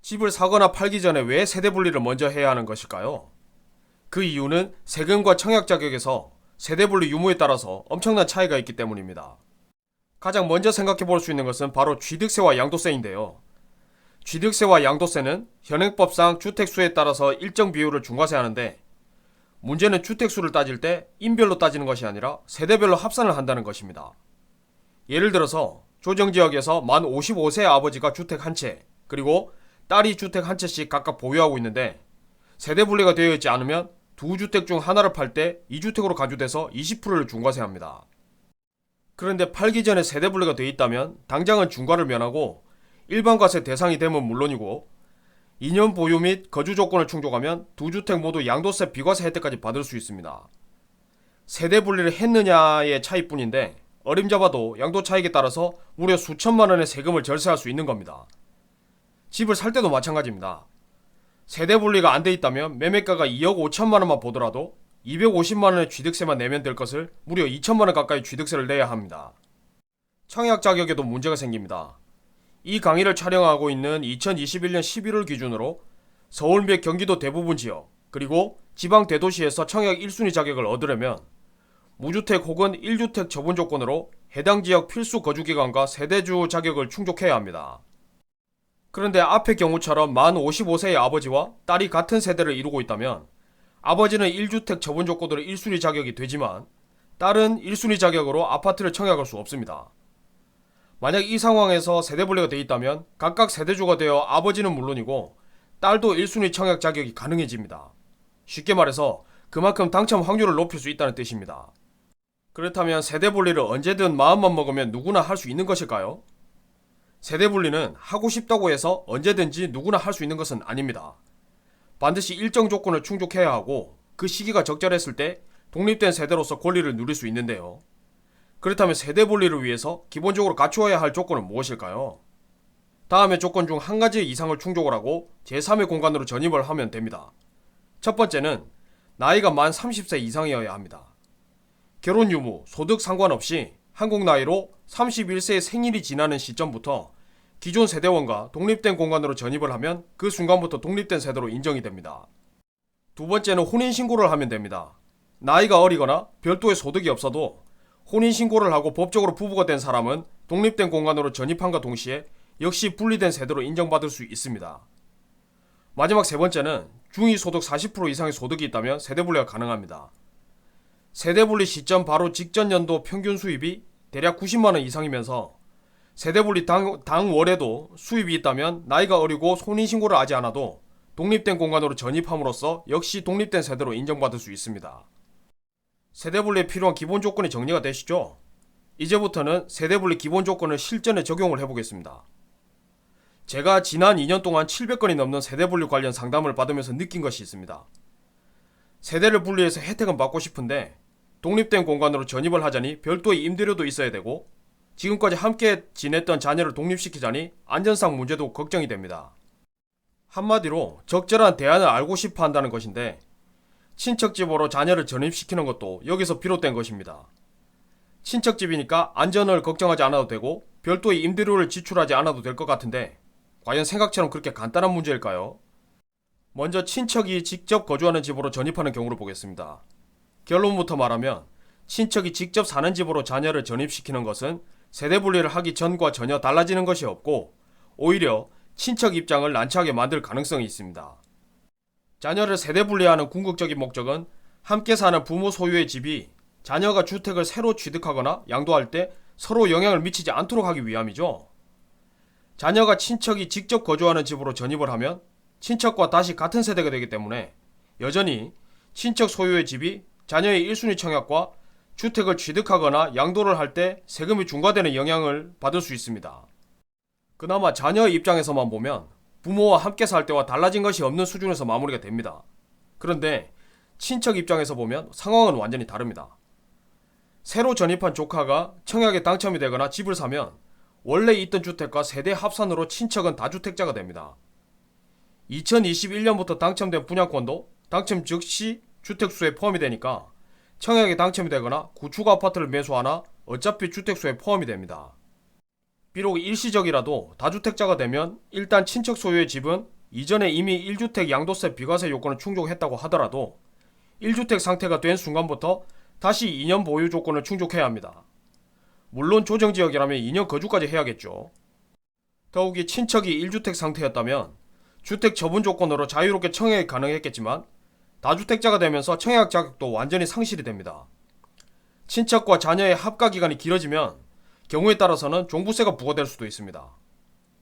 집을 사거나 팔기 전에 왜 세대 분리를 먼저 해야 하는 것일까요? 그 이유는 세금과 청약 자격에서 세대 분리 유무에 따라서 엄청난 차이가 있기 때문입니다. 가장 먼저 생각해 볼 수 있는 것은 바로 취득세와 양도세인데요. 취득세와 양도세는 현행법상 주택수에 따라서 일정 비율을 중과세하는데, 문제는 주택수를 따질 때 인별로 따지는 것이 아니라 세대별로 합산을 한다는 것입니다. 예를 들어서 조정지역에서 만 55세 아버지가 주택 한 채, 그리고 딸이 주택 한 채씩 각각 보유하고 있는데, 세대 분리가 되어 있지 않으면 두 주택 중 하나를 팔 때 2주택으로 간주돼서 20%를 중과세합니다. 그런데 팔기 전에 세대 분리가 되어 있다면 당장은 중과를 면하고 일반과세 대상이 되면 물론이고, 2년 보유 및 거주 조건을 충족하면 두 주택 모두 양도세 비과세 혜택까지 받을 수 있습니다. 세대 분리를 했느냐의 차이뿐인데, 어림잡아도 양도 차익에 따라서 무려 수천만 원의 세금을 절세할 수 있는 겁니다. 집을 살 때도 마찬가지입니다. 세대 분리가 안 돼 있다면 매매가가 2억 5천만 원만 보더라도 250만 원의 취득세만 내면 될 것을 무려 2천만 원 가까이 취득세를 내야 합니다. 청약 자격에도 문제가 생깁니다. 이 강의를 촬영하고 있는 2021년 11월 기준으로 서울 및 경기도 대부분 지역, 그리고 지방 대도시에서 청약 1순위 자격을 얻으려면 무주택 혹은 1주택 처분 조건으로 해당 지역 필수 거주기간과 세대주 자격을 충족해야 합니다. 그런데 앞의 경우처럼 만 55세의 아버지와 딸이 같은 세대를 이루고 있다면 아버지는 1주택 처분 조건으로 1순위 자격이 되지만 딸은 1순위 자격으로 아파트를 청약할 수 없습니다. 만약 이 상황에서 세대 분리가 되어 있다면 각각 세대주가 되어 아버지는 물론이고 딸도 1순위 청약 자격이 가능해집니다. 쉽게 말해서 그만큼 당첨 확률을 높일 수 있다는 뜻입니다. 그렇다면 세대 분리를 언제든 마음만 먹으면 누구나 할 수 있는 것일까요? 세대 분리는 하고 싶다고 해서 언제든지 누구나 할 수 있는 것은 아닙니다. 반드시 일정 조건을 충족해야 하고 그 시기가 적절했을 때 독립된 세대로서 권리를 누릴 수 있는데요. 그렇다면 세대 분리를 위해서 기본적으로 갖추어야 할 조건은 무엇일까요? 다음의 조건 중 한 가지 이상을 충족을 하고 제3의 공간으로 전입을 하면 됩니다. 첫 번째는 나이가 만 30세 이상이어야 합니다. 결혼 유무, 소득 상관없이 한국 나이로 31세의 생일이 지나는 시점부터 기존 세대원과 독립된 공간으로 전입을 하면 그 순간부터 독립된 세대로 인정이 됩니다. 두 번째는 혼인신고를 하면 됩니다. 나이가 어리거나 별도의 소득이 없어도 혼인신고를 하고 법적으로 부부가 된 사람은 독립된 공간으로 전입함과 동시에 역시 분리된 세대로 인정받을 수 있습니다. 마지막 세 번째는 중위소득 40% 이상의 소득이 있다면 세대분리가 가능합니다. 세대분리 시점 바로 직전 연도 평균 수입이 대략 90만원 이상이면서 세대분리 당월에도 수입이 있다면 나이가 어리고 혼인신고를 하지 않아도 독립된 공간으로 전입함으로써 역시 독립된 세대로 인정받을 수 있습니다. 세대분리에 필요한 기본 조건이 정리가 되시죠? 이제부터는 세대분리 기본 조건을 실전에 적용을 해보겠습니다. 제가 지난 2년 동안 700건이 넘는 세대분리 관련 상담을 받으면서 느낀 것이 있습니다. 세대를 분리해서 혜택은 받고 싶은데 독립된 공간으로 전입을 하자니 별도의 임대료도 있어야 되고 지금까지 함께 지냈던 자녀를 독립시키자니 안전상 문제도 걱정이 됩니다. 한마디로 적절한 대안을 알고 싶어 한다는 것인데 친척집으로 자녀를 전입시키는 것도 여기서 비롯된 것입니다. 친척집이니까 안전을 걱정하지 않아도 되고 별도의 임대료를 지출하지 않아도 될 것 같은데 과연 생각처럼 그렇게 간단한 문제일까요? 먼저 친척이 직접 거주하는 집으로 전입하는 경우를 보겠습니다. 결론부터 말하면 친척이 직접 사는 집으로 자녀를 전입시키는 것은 세대 분리를 하기 전과 전혀 달라지는 것이 없고 오히려 친척 입장을 난처하게 만들 가능성이 있습니다. 자녀를 세대 분리하는 궁극적인 목적은 함께 사는 부모 소유의 집이 자녀가 주택을 새로 취득하거나 양도할 때 서로 영향을 미치지 않도록 하기 위함이죠. 자녀가 친척이 직접 거주하는 집으로 전입을 하면 친척과 다시 같은 세대가 되기 때문에 여전히 친척 소유의 집이 자녀의 1순위 청약과 주택을 취득하거나 양도를 할 때 세금이 중과되는 영향을 받을 수 있습니다. 그나마 자녀의 입장에서만 보면 부모와 함께 살 때와 달라진 것이 없는 수준에서 마무리가 됩니다. 그런데 친척 입장에서 보면 상황은 완전히 다릅니다. 새로 전입한 조카가 청약에 당첨이 되거나 집을 사면 원래 있던 주택과 세대 합산으로 친척은 다주택자가 됩니다. 2021년부터 당첨된 분양권도 당첨 즉시 주택수에 포함이 되니까 청약에 당첨이 되거나 구축 아파트를 매수하나 어차피 주택수에 포함이 됩니다. 비록 일시적이라도 다주택자가 되면 일단 친척 소유의 집은 이전에 이미 1주택 양도세 비과세 요건을 충족했다고 하더라도 1주택 상태가 된 순간부터 다시 2년 보유 조건을 충족해야 합니다. 물론 조정지역이라면 2년 거주까지 해야겠죠. 더욱이 친척이 1주택 상태였다면 주택 처분 조건으로 자유롭게 청약이 가능했겠지만 다주택자가 되면서 청약 자격도 완전히 상실이 됩니다. 친척과 자녀의 합가 기간이 길어지면 경우에 따라서는 종부세가 부과될 수도 있습니다.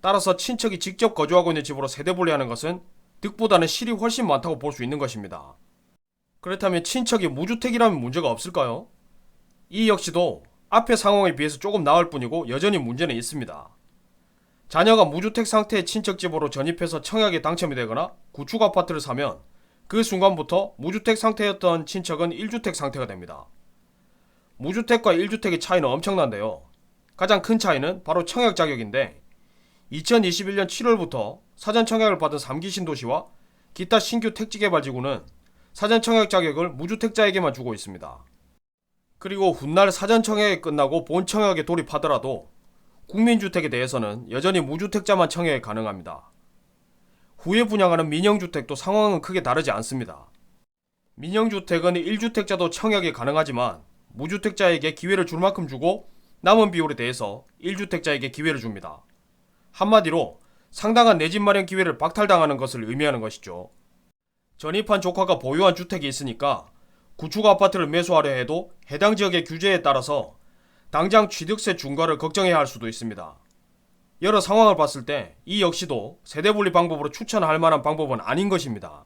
따라서 친척이 직접 거주하고 있는 집으로 세대 분리하는 것은 득보다는 실이 훨씬 많다고 볼 수 있는 것입니다. 그렇다면 친척이 무주택이라면 문제가 없을까요? 이 역시도 앞의 상황에 비해서 조금 나을 뿐이고 여전히 문제는 있습니다. 자녀가 무주택 상태의 친척집으로 전입해서 청약에 당첨이 되거나 구축 아파트를 사면 그 순간부터 무주택 상태였던 친척은 1주택 상태가 됩니다. 무주택과 1주택의 차이는 엄청난데요. 가장 큰 차이는 바로 청약 자격인데 2021년 7월부터 사전 청약을 받은 3기 신도시와 기타 신규 택지개발지구는 사전 청약 자격을 무주택자에게만 주고 있습니다. 그리고 훗날 사전 청약이 끝나고 본 청약에 돌입하더라도 국민주택에 대해서는 여전히 무주택자만 청약이 가능합니다. 후에 분양하는 민영주택도 상황은 크게 다르지 않습니다. 민영주택은 1주택자도 청약이 가능하지만 무주택자에게 기회를 줄 만큼 주고 남은 비율에 대해서 1주택자에게 기회를 줍니다. 한마디로 상당한 내 집 마련 기회를 박탈당하는 것을 의미하는 것이죠. 전입한 조카가 보유한 주택이 있으니까 구축 아파트를 매수하려 해도 해당 지역의 규제에 따라서 당장 취득세 중과를 걱정해야 할 수도 있습니다. 여러 상황을 봤을 때 이 역시도 세대분리 방법으로 추천할 만한 방법은 아닌 것입니다.